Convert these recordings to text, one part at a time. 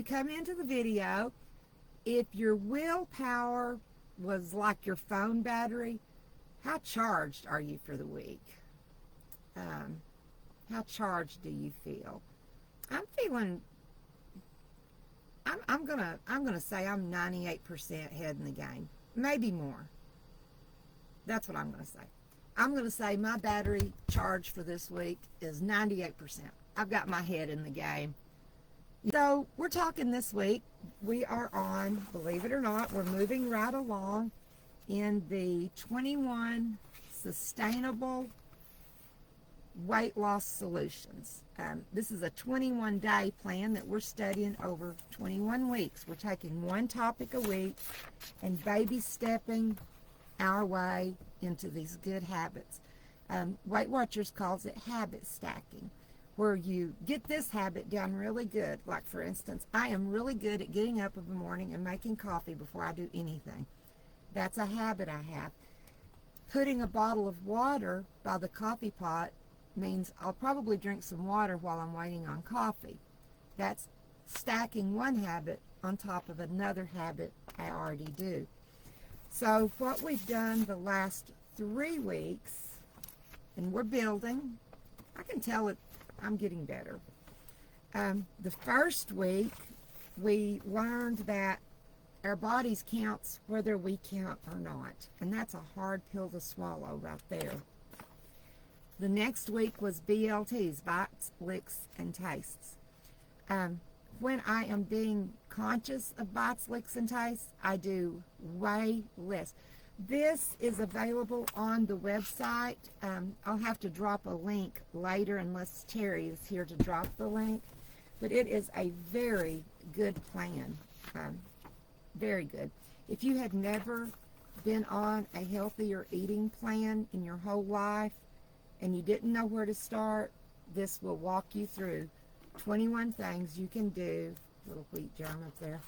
you come into the video, if your willpower was like your phone battery, how charged are you for the week? How charged do you feel? I'm feeling, I'm gonna say I'm 98% head in the game, maybe more. That's what I'm gonna say. I'm gonna say my battery charge for this week is 98%. I've got my head in the game. So we're talking this week. We are on, believe it or not, we're moving right along in the 21 sustainable weight loss solutions. This is a 21-day plan that we're studying over 21 weeks. We're taking one topic a week and baby stepping our way into these good habits. Weight Watchers calls it habit stacking, where you get this habit down really good. Like, for instance, I am really good at getting up in the morning and making coffee before I do anything. That's a habit I have. Putting a bottle of water by the coffee pot means I'll probably drink some water while I'm waiting on coffee. That's stacking one habit on top of another habit I already do. So what we've done the last 3 weeks, and we're building, I can tell it, I'm getting better. The first week, we learned that our bodies counts whether we count or not. And that's a hard pill to swallow right there. The next week was BLTs, bites, licks, and tastes. When I am being conscious of bites, licks, and tastes, I do way less. This is available on the website. I'll have to drop a link later unless Terry is here to drop the link. But it is a very good plan. Very good. If you had never been on a healthier eating plan in your whole life and you didn't know where to start, this will walk you through 21 things you can do. Little wheat germ up there.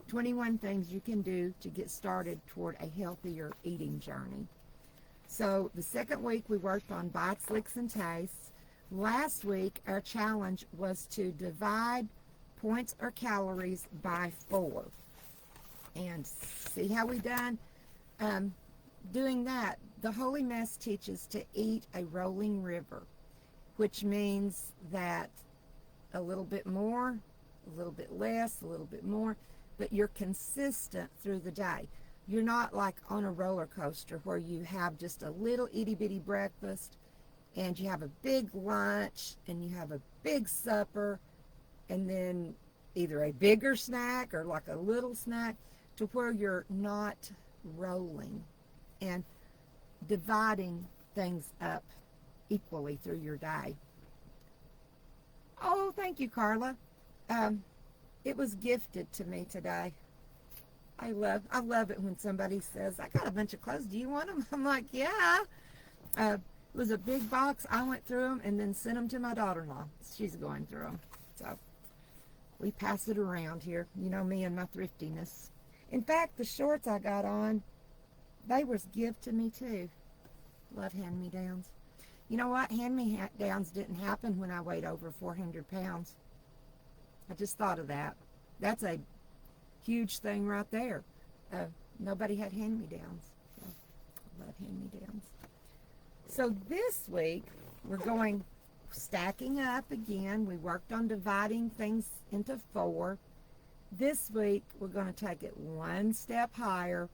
21 things you can do to get started toward a healthier eating journey. So the second week we worked on bites, licks, and tastes. Last week our challenge was to divide points or calories by 4. And see how we done? Doing that, the Holy Mess teaches to eat a rolling river, which means that a little bit more, a little bit less, a little bit more, but you're consistent through the day. You're not like on a roller coaster where you have just a little itty-bitty breakfast and you have a big lunch and you have a big supper and then either a bigger snack or like a little snack, to where you're not rolling and dividing things up equally through your day. Oh, thank you, Carla. It was gifted to me today. I love it when somebody says, I got a bunch of clothes. Do you want them? I'm like, yeah. It was a big box. I went through them and then sent them to my daughter-in-law. She's going through them. So we pass it around here. You know me and my thriftiness. In fact, the shorts I got on, they was gift to me too. Love hand-me-downs. You know what? Hand-me-downs didn't happen when I weighed over 400 pounds. I just thought of that. That's a huge thing right there. Nobody had hand-me-downs. So, I love hand-me-downs. So this week, we're going stacking up again. We worked on dividing things into 4. This week, we're going to take it one step higher.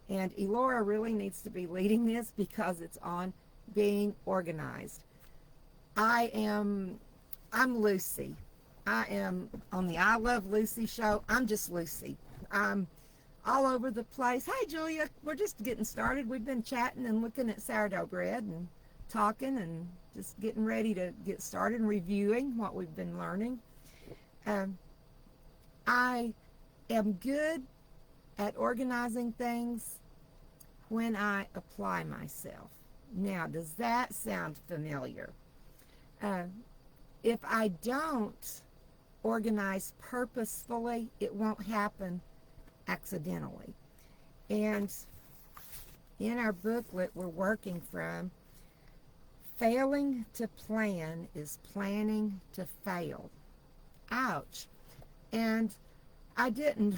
And Elora really needs to be leading this because it's on being organized. I'm Lucy. I am on the I Love Lucy show. I'm just Lucy. I'm all over the place. Hey, Julia, we're just getting started. We've been chatting and looking at sourdough bread and talking and just getting ready to get started and reviewing what we've been learning. I am good at organizing things when I apply myself. Now, does that sound familiar? If I don't organize purposefully, it won't happen accidentally. And in our booklet we're working from, failing to plan is planning to fail. Ouch. And I didn't,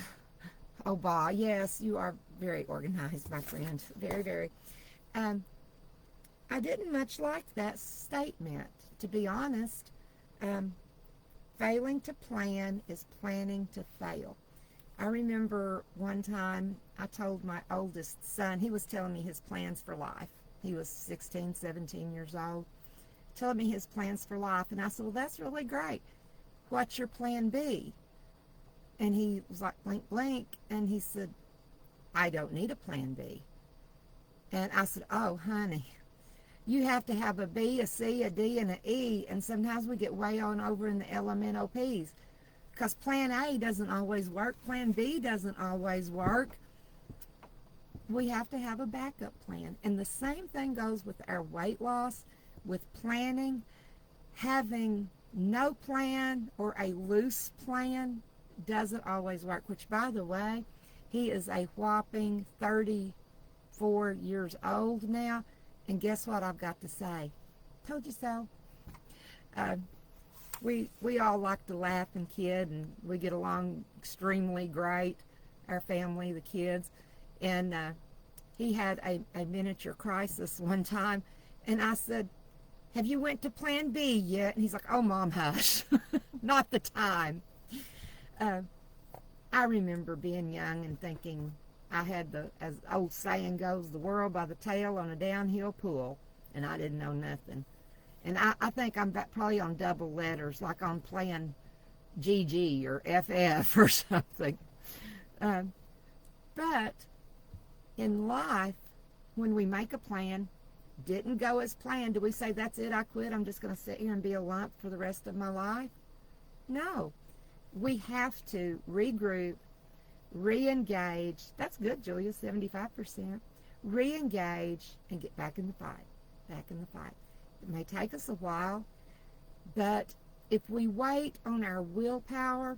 oh, bah, yes, you are very organized, my friend. Very, very. Um, I didn't much like that statement, to be honest. Um, Failing to plan is planning to fail. I remember one time I told my oldest son, he was telling me his plans for life. He was 16, 17 years old, telling me his plans for life. And I said, well, that's really great. What's your plan B? And he was like, blink, blink. And he said, I don't need a plan B. And I said, oh, honey, you have to have a B, a C, a D, and an E. And sometimes we get way on over in the LMNOPs. Because plan A doesn't always work. Plan B doesn't always work. We have to have a backup plan. And the same thing goes with our weight loss, with planning. Having no plan or a loose plan doesn't always work. Which, by the way, he is a whopping 34 years old now. And guess what I've got to say? Told you so. We all like to laugh and kid, and we get along extremely great, our family, the kids. And he had a miniature crisis one time, and I said, have you went to plan B yet? And he's like, oh, Mom, hush. Not the time. I remember being young and thinking I had the, as old saying goes, the world by the tail on a downhill pool, and I didn't know nothing. And I think I'm probably on double letters, like on plan GG or FF or something. But in life, when we make a plan, didn't go as planned, do we say, that's it, I quit, I'm just going to sit here and be a lump for the rest of my life? No. We have to regroup, re-engage. That's good, Julia, 75%. Re-engage and get back in the fight. Back in the fight. It may take us a while, but if we wait on our willpower,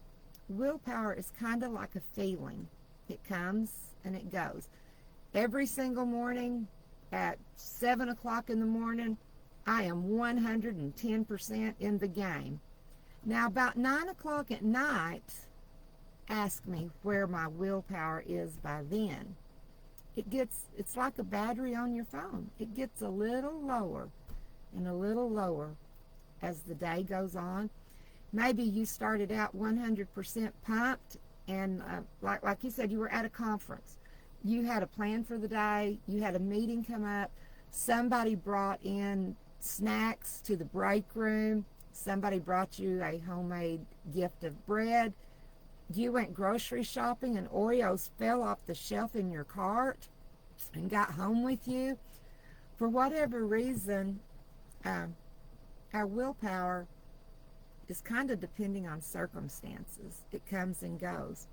willpower is kind of like a feeling. It comes and it goes. Every single morning at 7 o'clock in the morning, I am 110% in the game. Now, about 9 o'clock at night, ask me where my willpower is by then. It's like a battery on your phone. It gets a little lower and a little lower as the day goes on. Maybe you started out 100% pumped, and like you said, you were at a conference. You had a plan for the day. You had a meeting come up. Somebody brought in snacks to the break room. Somebody brought you a homemade gift of bread. You went grocery shopping and Oreos fell off the shelf in your cart and got home with you. For whatever reason, our willpower is kind of depending on circumstances. It comes and goes.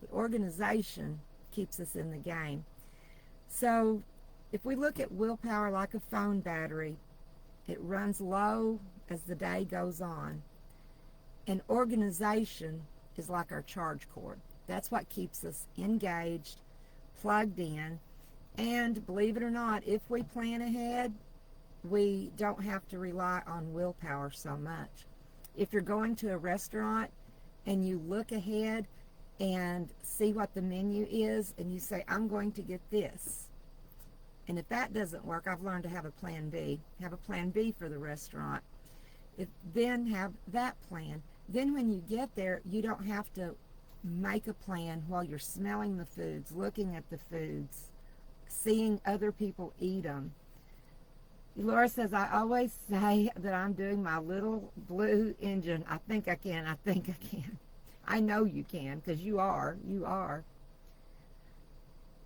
But organization keeps us in the game. So if we look at willpower like a phone battery, it runs low as the day goes on. And organization is like our charge cord. That's what keeps us engaged, plugged in, and believe it or not, if we plan ahead, we don't have to rely on willpower so much. If you're going to a restaurant and you look ahead and see what the menu is and you say, I'm going to get this. And if that doesn't work, I've learned to have a plan B. Have a plan B for the restaurant. Then have that plan. Then when you get there, you don't have to make a plan while you're smelling the foods, looking at the foods, seeing other people eat them. Laura says, I always say that I'm doing my little blue engine. I think I can. I think I can. I know you can, because you are. You are.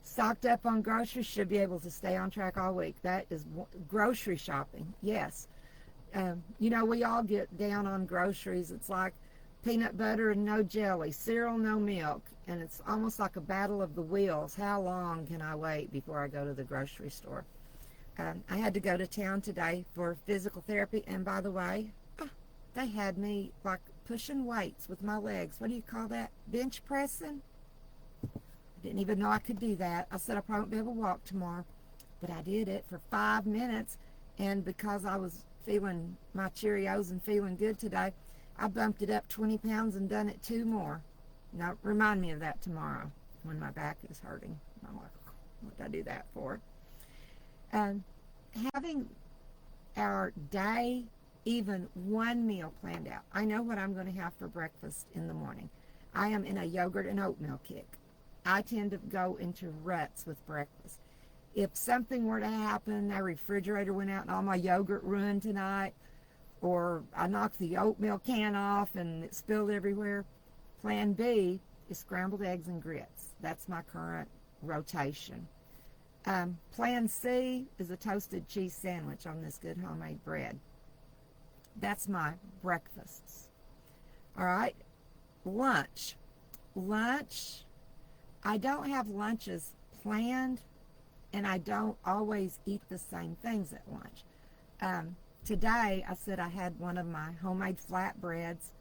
Stocked up on groceries, should be able to stay on track all week. That is grocery shopping. Yes. We all get down on groceries. It's like peanut butter and no jelly, cereal, no milk, and it's almost like a battle of the wheels. How long can I wait before I go to the grocery store? I had to go to town today for physical therapy, and by the way, they had me like pushing weights with my legs. What do you call that? Bench pressing? I didn't even know I could do that. I said I probably won't be able to walk tomorrow, but I did it for 5 minutes, and because I was feeling my Cheerios and feeling good today, I bumped it up 20 pounds and done it 2 more. Now, remind me of that tomorrow when my back is hurting. I'm like, what did I do that for? Having our day, even one meal planned out. I know what I'm going to have for breakfast in the morning. I am in a yogurt and oatmeal kick. I tend to go into ruts with breakfast. If something were to happen, our refrigerator went out and all my yogurt ruined tonight, or I knocked the oatmeal can off and it spilled everywhere, plan B is scrambled eggs and grits. That's my current rotation. Plan C is a toasted cheese sandwich on this good homemade bread. That's my breakfasts. All right, lunch. Lunch, I don't have lunches planned, and I don't always eat the same things at lunch. Today, I said I had one of my homemade flatbreads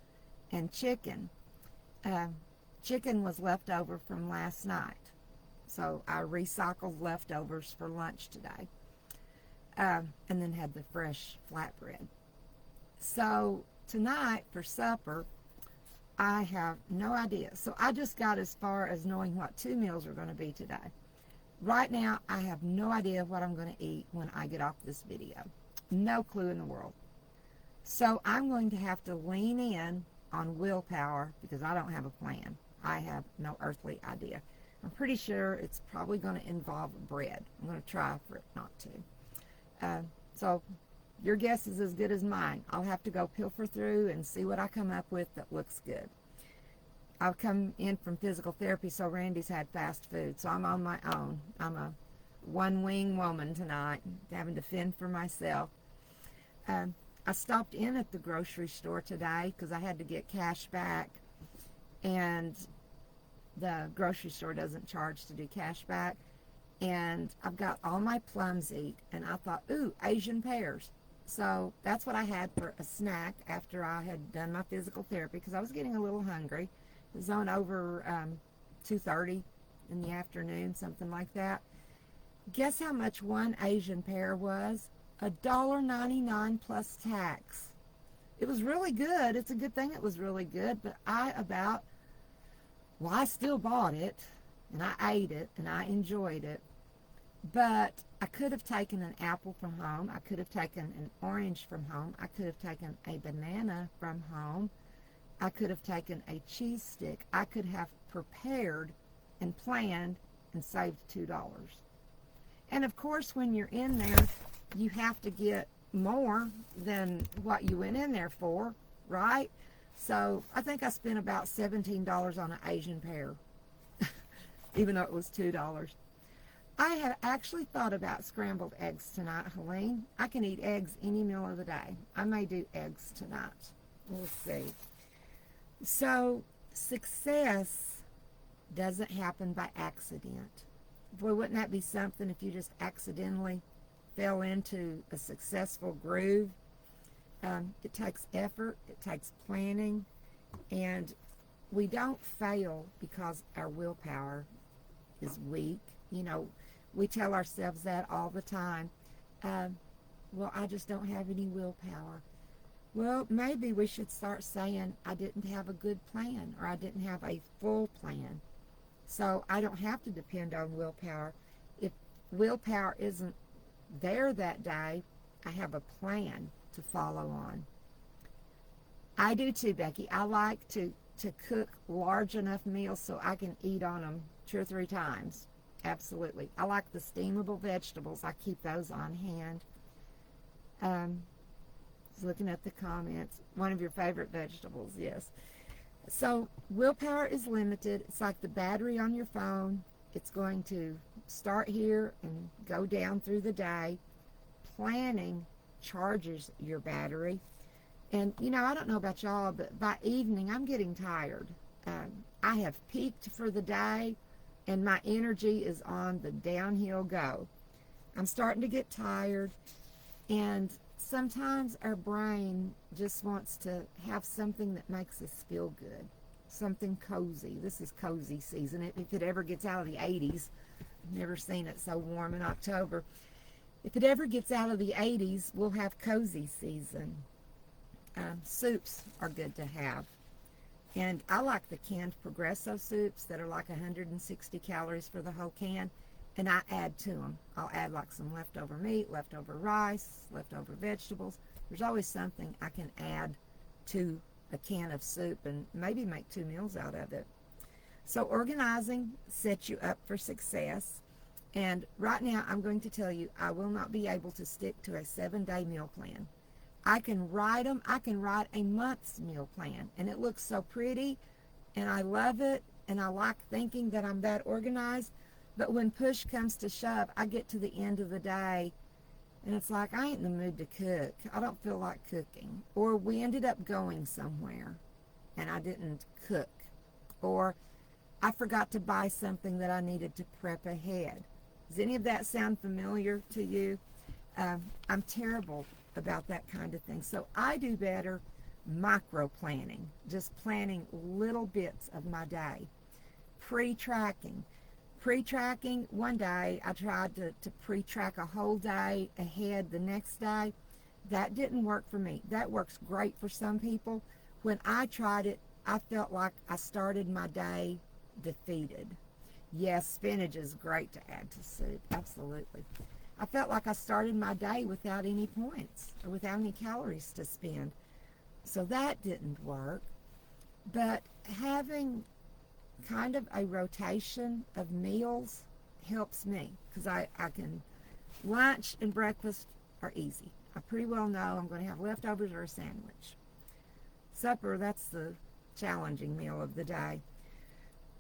and chicken. Chicken was left over from last night, so I recycled leftovers for lunch today, and then had the fresh flatbread. So tonight for supper, I have no idea. So I just got as far as knowing what 2 meals are going to be today. Right now, I have no idea what I'm going to eat when I get off this video. No clue in the world. So I'm going to have to lean in on willpower because I don't have a plan. I have no earthly idea. I'm pretty sure it's probably going to involve bread. I'm going to try for it not to. So your guess is as good as mine. I'll have to go pilfer through and see what I come up with that looks good. I've come in from physical therapy, so Randy's had fast food, so I'm on my own. I'm a one-wing woman tonight, having to fend for myself. I stopped in at the grocery store today because I had to get cash back, and the grocery store doesn't charge to do cash back. And I've got all my plums eat, and I thought, ooh, Asian pears. So that's what I had for a snack after I had done my physical therapy because I was getting a little hungry. It was on over 2:30 in the afternoon, something like that. Guess how much one Asian pear was? $1.99 plus tax. It was really good. It's a good thing it was really good, but I still bought it, and I ate it, and I enjoyed it. But I could have taken an apple from home. I could have taken an orange from home. I could have taken a banana from home. I could have taken a cheese stick. I could have prepared and planned and saved $2. And of course, when you're in there, you have to get more than what you went in there for, right? So I think I spent about $17 on an Asian pear, even though it was $2. I have actually thought about scrambled eggs tonight, Helene. I can eat eggs any meal of the day. I may do eggs tonight. We'll see. So, success doesn't happen by accident. Boy, wouldn't that be something if you just accidentally fell into a successful groove? It takes effort, it takes planning, and we don't fail because our willpower is weak. You know, we tell ourselves that all the time. Well, I just don't have any willpower. Well, maybe we should start saying, I didn't have a good plan, or I didn't have a full plan. So I don't have to depend on willpower. If willpower isn't there that day, I have a plan to follow on. I do too, Becky. I like to cook large enough meals so I can eat on them 2 or 3 times. Absolutely. I like the steamable vegetables. I keep those on hand. Looking at the comments, one of your favorite vegetables, yes. So willpower is limited. It's like the battery on your phone. It's going to start here and go down through the day. Planning charges your battery. And, you know, I don't know about y'all, but by evening, I'm getting tired. I have peaked for the day, and my energy is on the downhill go. I'm starting to get tired, and sometimes our brain just wants to have something that makes us feel good, something cozy. This is cozy season. If it ever gets out of the 80s, I've never seen it so warm in October. If it ever gets out of the 80s, we'll have cozy season. Soups are good to have. And I like the canned Progresso soups that are like 160 calories for the whole can, and I add to them. I'll add like some leftover meat, leftover rice, leftover vegetables. There's always something I can add to a can of soup and maybe make 2 meals out of it. So organizing sets you up for success. And right now I'm going to tell you I will not be able to stick to a 7-day meal plan. I can write them. I can write a month's meal plan, and it looks so pretty, and I love it, and I like thinking that I'm that organized. But when push comes to shove, I get to the end of the day, and it's like I ain't in the mood to cook. I don't feel like cooking. Or we ended up going somewhere, and I didn't cook. Or I forgot to buy something that I needed to prep ahead. Does any of that sound familiar to you? I'm terrible about that kind of thing. So I do better micro planning, just planning little bits of my day. Pre-tracking. Pre-tracking, one day I tried to pre-track a whole day ahead the next day. That didn't work for me. That works great for some people. When I tried it, I felt like I started my day defeated. Yes, spinach is great to add to soup, absolutely. I felt like I started my day without any points or without any calories to spend. So that didn't work. But having kind of a rotation of meals helps me because I can, lunch and breakfast are easy. I pretty well know I'm going to have leftovers or a sandwich. Supper, that's the challenging meal of the day.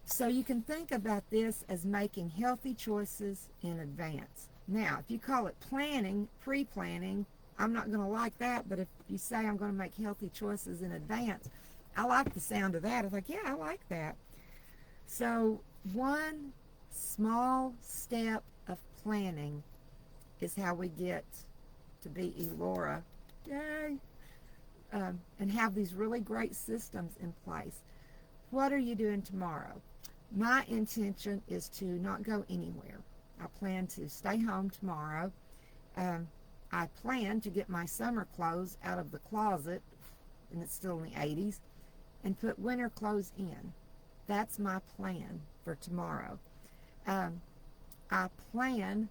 So you can think about this as making healthy choices in advance. Now, if you call it planning, pre-planning, I'm not going to like that, but if you say I'm going to make healthy choices in advance, I like the sound of that. I think, yeah, I like that. So one small step of planning is how we get to be Elora. Yay! And have these really great systems in place. What are you doing tomorrow? My intention is to not go anywhere. I plan to stay home tomorrow. I plan to get my summer clothes out of the closet, and it's still in the 80s, and put winter clothes in. That's my plan for tomorrow. I plan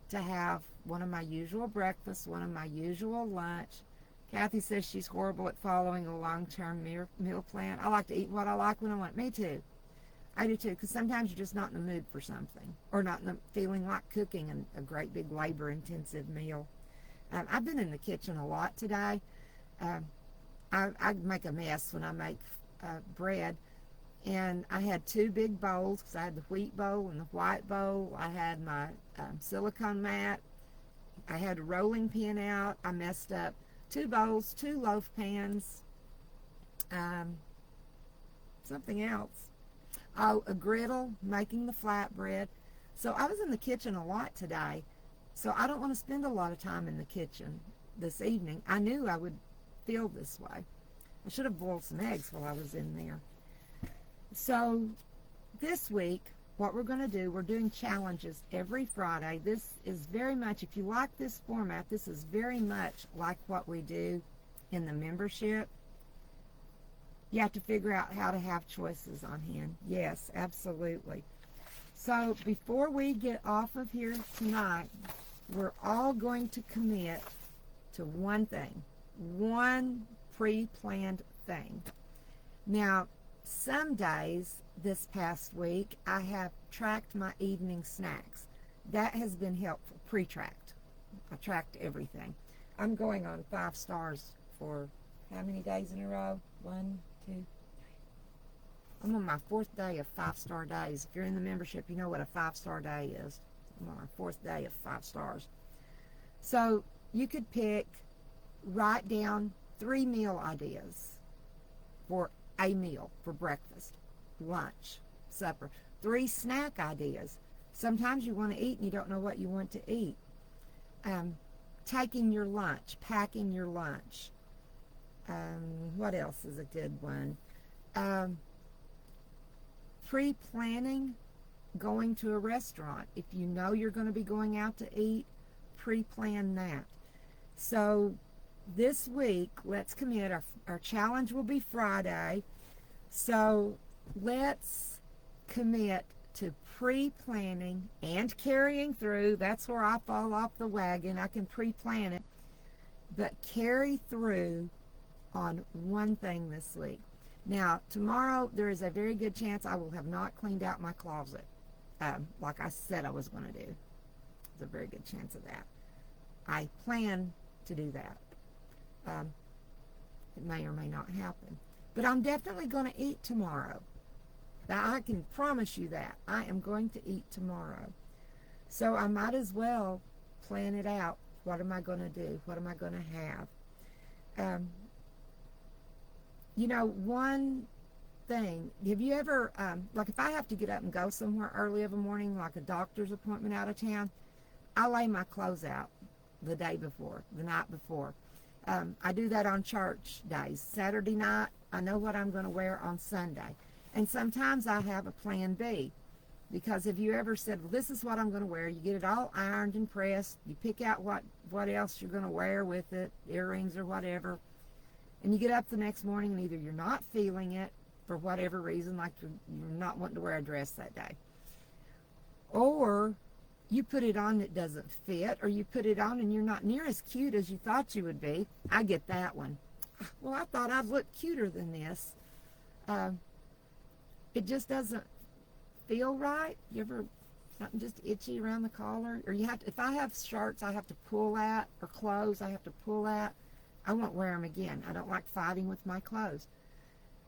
to have one of my usual breakfasts, one of my usual lunch. Kathy says she's horrible at following a long-term meal plan. I like to eat what I like when I want. Me too. I do too, because sometimes you're just not in the mood for something, or not in the feeling like cooking a great big labor-intensive meal. I've been in the kitchen a lot today. I make a mess when I make bread, and I had 2 big bowls, because I had the wheat bowl and the white bowl. I had my silicone mat. I had a rolling pin out. I messed up 2 bowls, 2 loaf pans, something else. Oh, a griddle, making the flatbread. So I was in the kitchen a lot today. So I don't want to spend a lot of time in the kitchen this evening. I knew I would feel this way. I should have boiled some eggs while I was in there. So this week, what we're going to do, we're doing challenges every Friday. This is very much, if you like this format, this is very much like what we do in the membership. You have to figure out how to have choices on hand. Yes, absolutely. So before we get off of here tonight, we're all going to commit to one thing, one pre-planned thing. Now, some days this past week, I have tracked my evening snacks. That has been helpful, pre-tracked. I tracked everything. I'm going on 5 stars for how many days in a row? 1, 2, 3. I'm on my 4th day of 5-star days. If you're in the membership, you know what a 5-star day is. I'm on my 4th day of 5 stars. So you could write down 3 meal ideas for a meal for breakfast, lunch, supper. 3 snack ideas. Sometimes you want to eat and you don't know what you want to eat. Taking your lunch, packing your lunch. What else is a good one? Pre-planning going to a restaurant. If you know you're going to be going out to eat, pre-plan that. So this week, let's commit. Our challenge will be Friday. So let's commit to pre-planning and carrying through. That's where I fall off the wagon. I can pre-plan it, but carry through on one thing this week. Now, tomorrow, there is a very good chance I will have not cleaned out my closet, like I said I was going to do. There's a very good chance of that. I plan to do that. It may or may not happen. But I'm definitely going to eat tomorrow. Now, I can promise you that. I am going to eat tomorrow. So I might as well plan it out. What am I going to do? What am I going to have? You know, one thing, have you ever, like if I have to get up and go somewhere early of a morning, like a doctor's appointment out of town, I lay my clothes out the day before, the night before. I do that on church days. Saturday night, I know what I'm going to wear on Sunday. And sometimes I have a plan B. Because if you ever said, well, this is what I'm going to wear, you get it all ironed and pressed, you pick out what else you're going to wear with it, earrings or whatever, and you get up the next morning and either you're not feeling it for whatever reason, like you're not wanting to wear a dress that day, or you put it on that doesn't fit, or you put it on and you're not near as cute as you thought you would be. I get that one. Well, I thought I'd look cuter than this. It just doesn't feel right. You ever something just itchy around the collar? Or you have to, if I have shirts I have to pull at, or clothes I have to pull at, I won't wear them again. I don't like fighting with my clothes.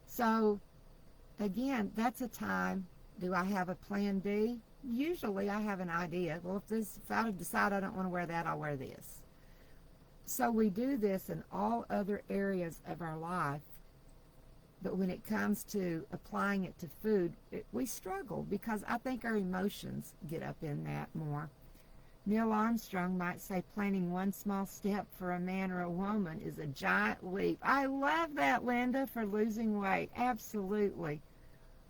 So again, that's a time. Do I have a plan B? Usually I have an idea. Well, if I decide I don't want to wear that, I'll wear this. So we do this in all other areas of our life. But when it comes to applying it to food, we struggle because I think our emotions get up in that more. Neil Armstrong might say planning one small step for a man or a woman is a giant leap. I love that, Linda, for losing weight. Absolutely.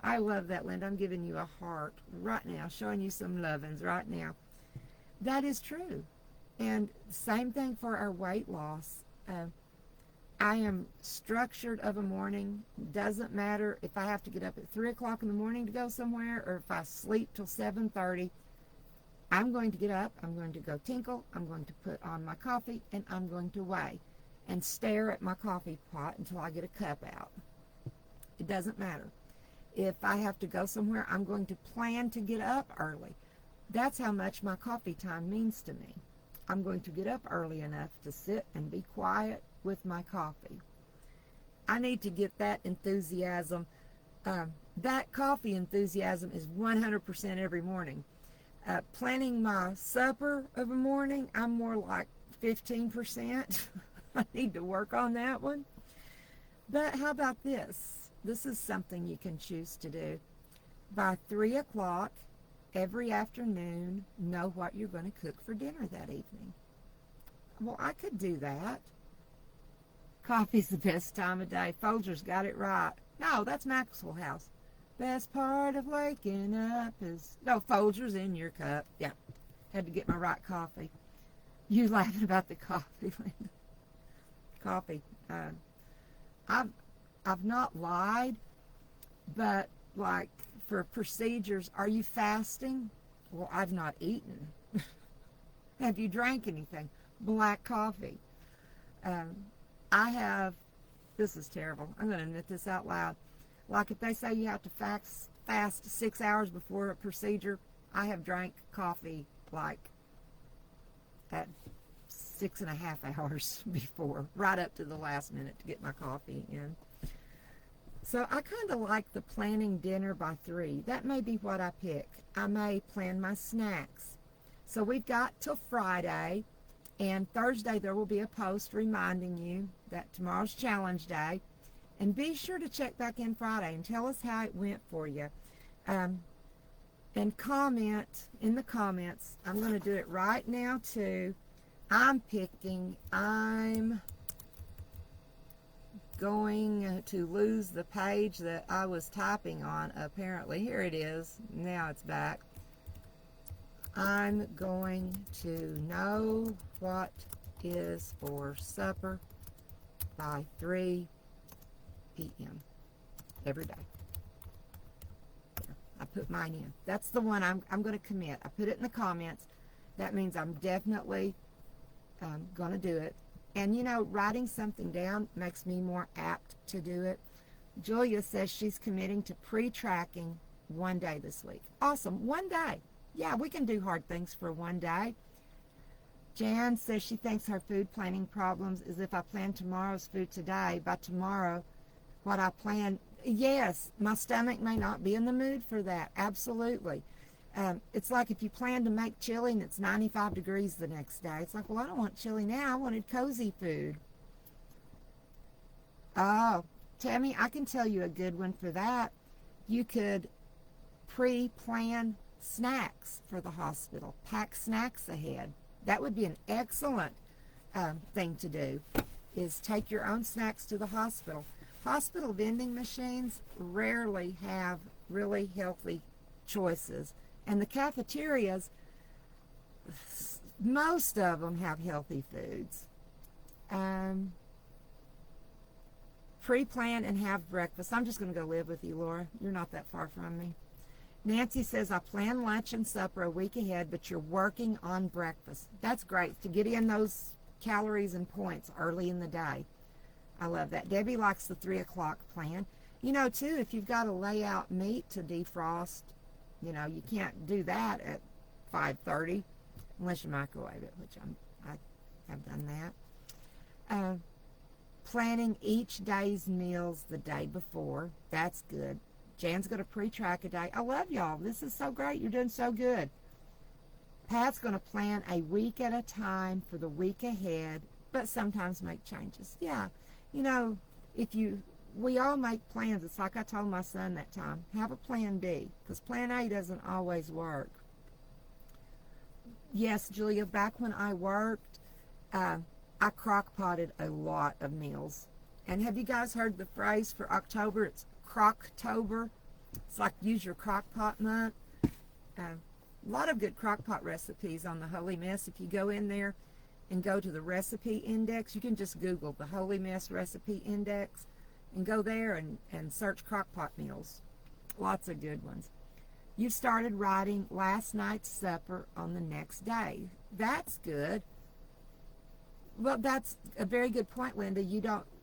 I love that, Linda. I'm giving you a heart right now, showing you some lovins right now. That is true. And same thing for our weight loss. I am structured of a morning. Doesn't matter if I have to get up at 3 o'clock in the morning to go somewhere, or if I sleep till 7:30. I'm going to get up, I'm going to go tinkle, I'm going to put on my coffee, and I'm going to weigh and stare at my coffee pot until I get a cup out. It doesn't matter. If I have to go somewhere, I'm going to plan to get up early. That's how much my coffee time means to me. I'm going to get up early enough to sit and be quiet with my coffee. I need to get that enthusiasm. That coffee enthusiasm is 100% every morning. Planning my supper of a morning, I'm more like 15%. I need to work on that one. But how about this? This is something you can choose to do. By 3 o'clock every afternoon, know what you're going to cook for dinner that evening. Well, I could do that. Coffee's the best time of day. Folger's got it right. No, that's Maxwell House. Best part of waking up is... No, Folger's in your cup. Yeah, had to get my right coffee. You laughing about the coffee, Linda. Coffee. I've not lied, but like for procedures, are you fasting? Well, I've not eaten. Have you drank anything? Black coffee. I have, this is terrible, I'm going to admit this out loud. Like if they say you have to fast 6 hours before a procedure, I have drank coffee like at 6.5 hours before, right up to the last minute to get my coffee in. So I kind of like the planning dinner by 3. That may be what I pick. I may plan my snacks. So we've got till Friday, and Thursday there will be a post reminding you that tomorrow's challenge day. And be sure to check back in Friday and tell us how it went for you. And comment in the comments. I'm going to do it right now too. I'm going to lose the page that I was typing on, apparently. Here it is. Now it's back. I'm going to know what is for supper by 3 p.m. every day. I put mine in. That's the one I'm going to commit. I put it in the comments. That means I'm definitely going to do it. And you know, writing something down makes me more apt to do it. Julia says she's committing to pre-tracking one day this week. Awesome. One day. Yeah, we can do hard things for one day. Jan says she thinks her food planning problems is if I plan tomorrow's food today, by tomorrow, what I plan, yes, my stomach may not be in the mood for that. Absolutely. It's like if you plan to make chili and it's 95 degrees the next day. It's like, well, I don't want chili now. I wanted cozy food. Oh, Tammy, I can tell you a good one for that. You could pre-plan snacks for the hospital. Pack snacks ahead. That would be an excellent thing to do, is take your own snacks to the hospital. Hospital vending machines rarely have really healthy choices. And the cafeterias, most of them have healthy foods. Pre-plan and have breakfast. I'm just going to go live with you, Laura. You're not that far from me. Nancy says, I plan lunch and supper a week ahead, but you're working on breakfast. That's great, to get in those calories and points early in the day. I love that. Debbie likes the 3 o'clock plan. You know, too, if you've got to lay out meat to defrost, you know, you can't do that at 5:30 unless you microwave it, which I have done that. Planning each day's meals the day before. That's good. Jan's going to pre-track a day. I love y'all. This is so great. You're doing so good. Pat's going to plan a week at a time for the week ahead, but sometimes make changes. Yeah. You know, we all make plans. It's like I told my son that time. Have a plan B, because plan A doesn't always work. Yes, Julia, back when I worked, I crock-potted a lot of meals. And have you guys heard the phrase for October? It's Crocktober. It's like use your crock pot month. A lot of good crock pot recipes on the Holy Mess. If you go in there and go to the recipe index, you can just Google the Holy Mess recipe index and go there and search crock pot meals. Lots of good ones. You started writing last night's supper on the next day. That's good. Well, that's a very good point, Linda.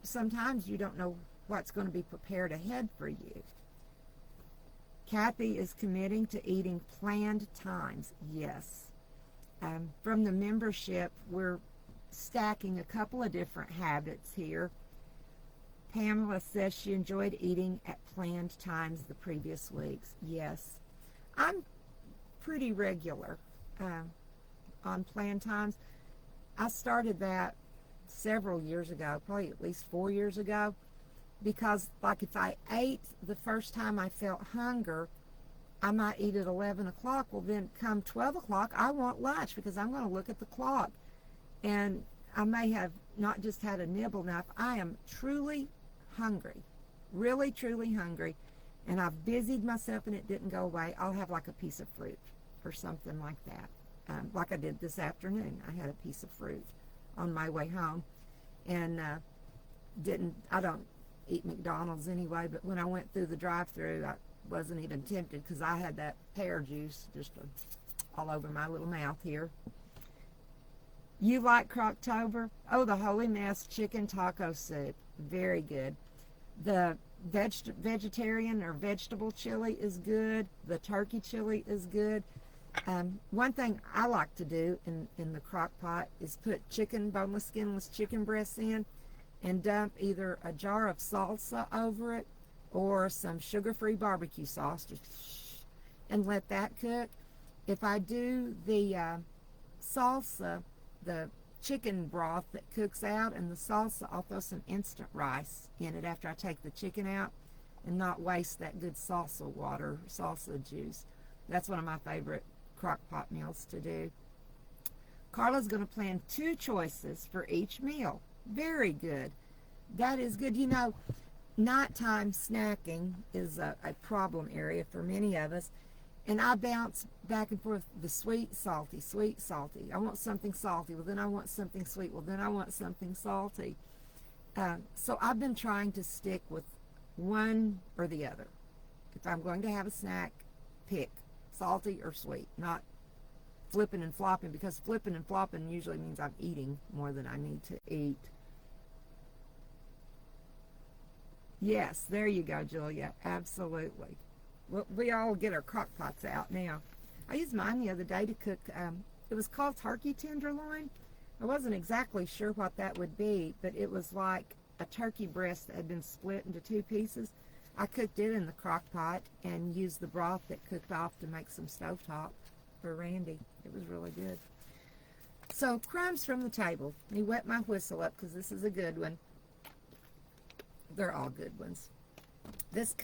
Sometimes you don't know what's going to be prepared ahead for you. Kathy is committing to eating planned times. Yes. From the membership, we're stacking a couple of different habits here. Pamela says she enjoyed eating at planned times the previous weeks. Yes. I'm pretty regular on planned times. I started that several years ago, probably at least 4 years ago. Because, like, if I ate the first time I felt hunger, I might eat at 11 o'clock. Well, then come 12 o'clock, I want lunch because I'm going to look at the clock. And I may have not just had a nibble. Now, if I am truly hungry, really, truly hungry, and I've busied myself and it didn't go away, I'll have like a piece of fruit or something like that. Like I did this afternoon. I had a piece of fruit on my way home. And I don't eat McDonald's anyway, but when I went through the drive-thru, I wasn't even tempted because I had that pear juice just all over my little mouth here. You like Crocktober? Oh, the Holy Mess chicken taco soup. Very good. The vegetarian or vegetable chili is good. The turkey chili is good. One thing I like to do in the crock pot is put boneless, skinless chicken breasts in and dump either a jar of salsa over it or some sugar-free barbecue sauce and let that cook. If I do the salsa, the chicken broth that cooks out, and the salsa, I'll throw some instant rice in it after I take the chicken out and not waste that good salsa water, salsa juice. That's one of my favorite crock pot meals to do. Carla's going to plan 2 choices for each meal. Very good. That is good. You know, nighttime snacking is a problem area for many of us. And I bounce back and forth, the sweet, salty, sweet, salty. I want something salty. Well, then I want something sweet. Well, then I want something salty. So I've been trying to stick with one or the other. If I'm going to have a snack, pick salty or sweet, not flipping and flopping, because flipping and flopping usually means I'm eating more than I need to eat. Yes, there you go, Julia. Absolutely. We all get our crock pots out now. I used mine the other day to cook, it was called turkey tenderloin. I wasn't exactly sure what that would be, but it was like a turkey breast that had been split into two pieces. I cooked it in the crock pot and used the broth that cooked off to make some stovetop for Randy. It was really good. So, crumbs from the table. Let me wet my whistle up because this is a good one. They're all good ones. This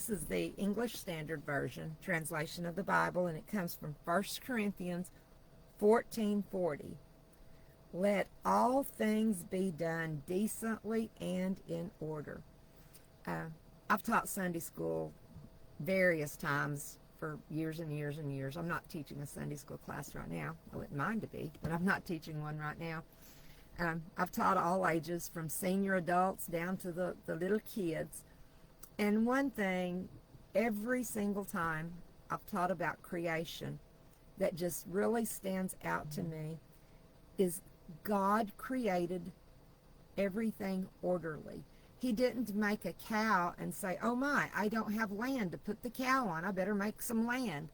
is the English Standard Version, translation of the Bible, and it comes from 1 Corinthians 14:40. Let all things be done decently and in order. I've taught Sunday school various times for years and years and years. I'm not teaching a Sunday school class right now. I wouldn't mind to be, but I'm not teaching one right now. I've taught all ages, from senior adults down to the little kids. And one thing, every single time I've taught about creation that just really stands out to me is God created everything orderly. He didn't make a cow and say, oh my, I don't have land to put the cow on. I better make some land.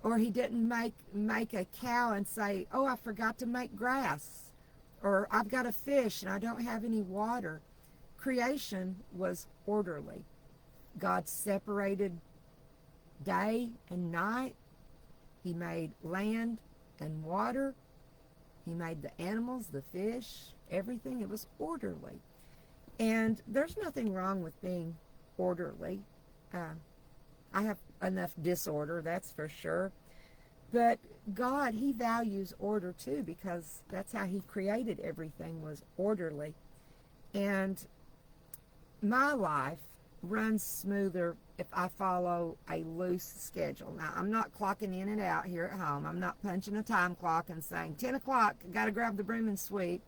Or he didn't make a cow and say, oh, I forgot to make grass. Or I've got a fish and I don't have any water. Creation was orderly. God separated day and night. He made land and water. He made the animals, the fish, everything. It was orderly. And there's nothing wrong with being orderly. I have enough disorder, that's for sure. But God, He values order too, because that's how He created everything, was orderly. And my life runs smoother if I follow a loose schedule. Now, I'm not clocking in and out here at home. I'm not punching a time clock and saying, 10 o'clock, got to grab the broom and sweep.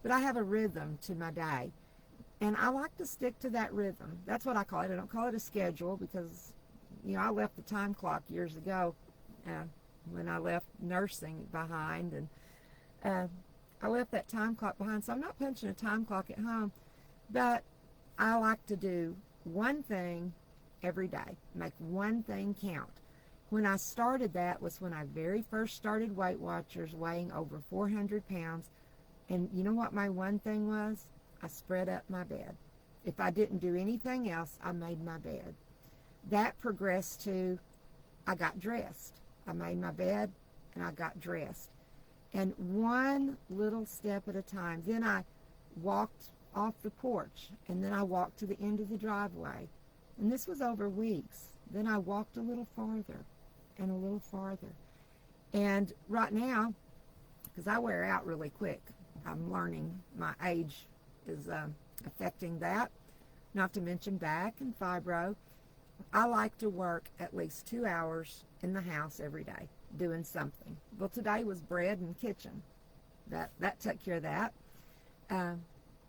But I have a rhythm to my day. And I like to stick to that rhythm. That's what I call it. I don't call it a schedule because, I left the time clock years ago when I left nursing behind. And I left that time clock behind. So I'm not punching a time clock at home. But I like to do one thing every day. Make one thing count. When I started that was when I very first started Weight Watchers, weighing over 400 pounds. And you know what my one thing was? I spread up my bed. If I didn't do anything else, I made my bed. That progressed to, I got dressed. I made my bed and I got dressed. And one little step at a time. Then I walked off the porch, and then I walked to the end of the driveway. And this was over weeks. Then I walked a little farther and a little farther. And right now, because I wear out really quick, I'm learning my age is affecting that, not to mention back and fibro. I like to work at least 2 hours in the house every day doing something. Well, today was bread and kitchen. That took care of that.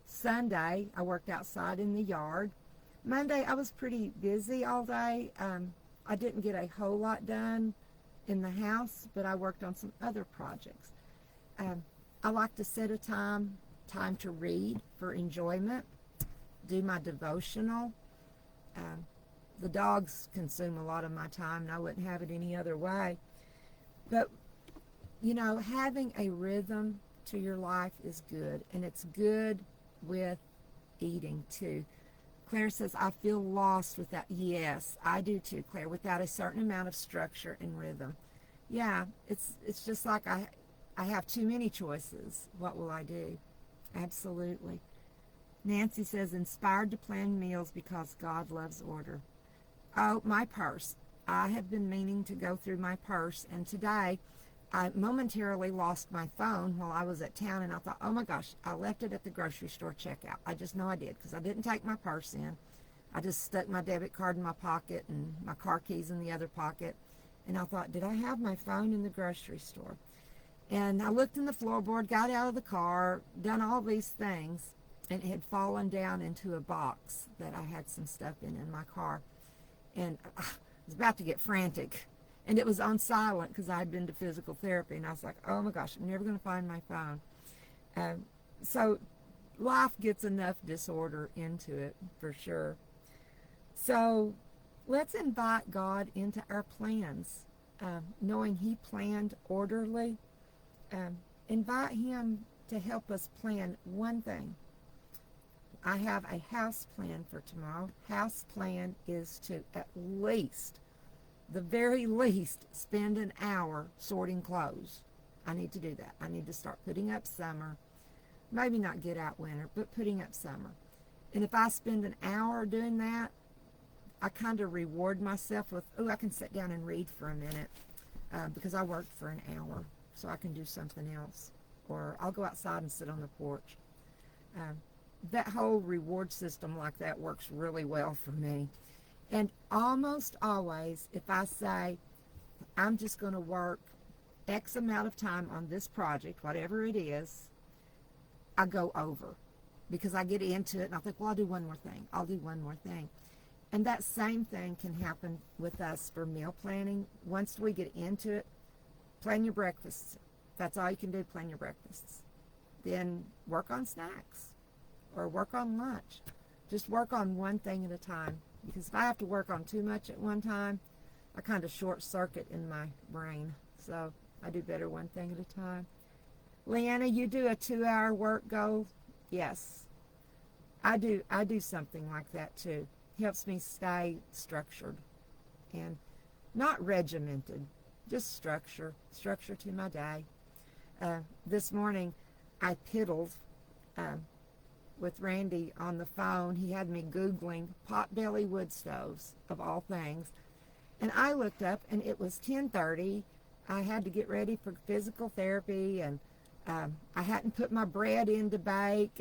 Sunday, I worked outside in the yard. Monday, I was pretty busy all day. I didn't get a whole lot done in the house, but I worked on some other projects. I like to set a time to read for enjoyment, do my devotional. The dogs consume a lot of my time, and I wouldn't have it any other way. But, having a rhythm to your life is good, and it's good with eating too. Claire says, I feel lost without, yes, I do too, Claire, without a certain amount of structure and rhythm. Yeah, it's just like I have too many choices. What will I do? Absolutely. Nancy says, inspired to plan meals because God loves order. Oh, my purse. I have been meaning to go through my purse, and today I momentarily lost my phone while I was at town, and I thought, oh my gosh, I left it at the grocery store checkout. I just know I did, because I didn't take my purse in. I just stuck my debit card in my pocket and my car keys in the other pocket. And I thought, did I have my phone in the grocery store? And I looked in the floorboard, got out of the car, done all these things, and it had fallen down into a box that I had some stuff in my car. And I was about to get frantic. And it was on silent because I had been to physical therapy. And I was like, oh my gosh, I'm never going to find my phone. So life gets enough disorder into it for sure. So let's invite God into our plans, knowing He planned orderly. Invite Him to help us plan one thing. I have a house plan for tomorrow. House plan is to at least, the very least, spend an hour sorting clothes. I need to do that. I need to start putting up summer. Maybe not get out winter, but putting up summer. And if I spend an hour doing that, I kind of reward myself with, oh, I can sit down and read for a minute because I worked for an hour, so I can do something else. Or I'll go outside and sit on the porch. That whole reward system like that works really well for me. And almost always, if I say, I'm just going to work X amount of time on this project, whatever it is, I go over. Because I get into it and I think, well, I'll do one more thing. I'll do one more thing. And that same thing can happen with us for meal planning. Once we get into it, plan your breakfasts. That's all you can do, plan your breakfasts. Then work on snacks or work on lunch. Just work on one thing at a time. Because if I have to work on too much at one time, I kind of short circuit in my brain. So I do better one thing at a time. Leanna, you do a 2-hour work goal? Yes. I do something like that too. Helps me stay structured and not regimented, just structure to my day. This morning I piddled with Randy on the phone. He had me Googling potbelly wood stoves, of all things. And I looked up and it was 10:30. I had to get ready for physical therapy and I hadn't put my bread in to bake.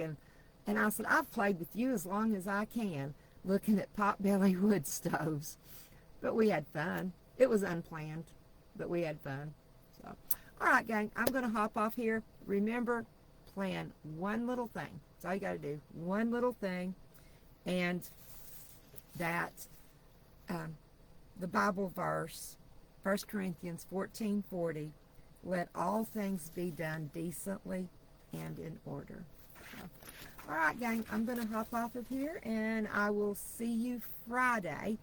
And I said, I've played with you as long as I can, looking at potbelly wood stoves. But we had fun. It was unplanned, but we had fun. So, all right, gang, I'm going to hop off here. Remember, plan one little thing. That's all you got to do. One little thing. And that the Bible verse, 1 Corinthians 14:40, let all things be done decently and in order. So, all right, gang, I'm going to hop off of here, and I will see you Friday.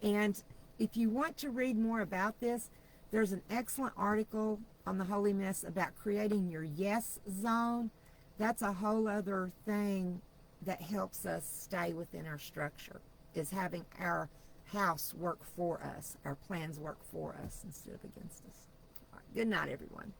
And if you want to read more about this, there's an excellent article on the Holy Mess about creating your yes zone. That's a whole other thing that helps us stay within our structure, is having our house work for us, our plans work for us instead of against us. All right, good night, everyone.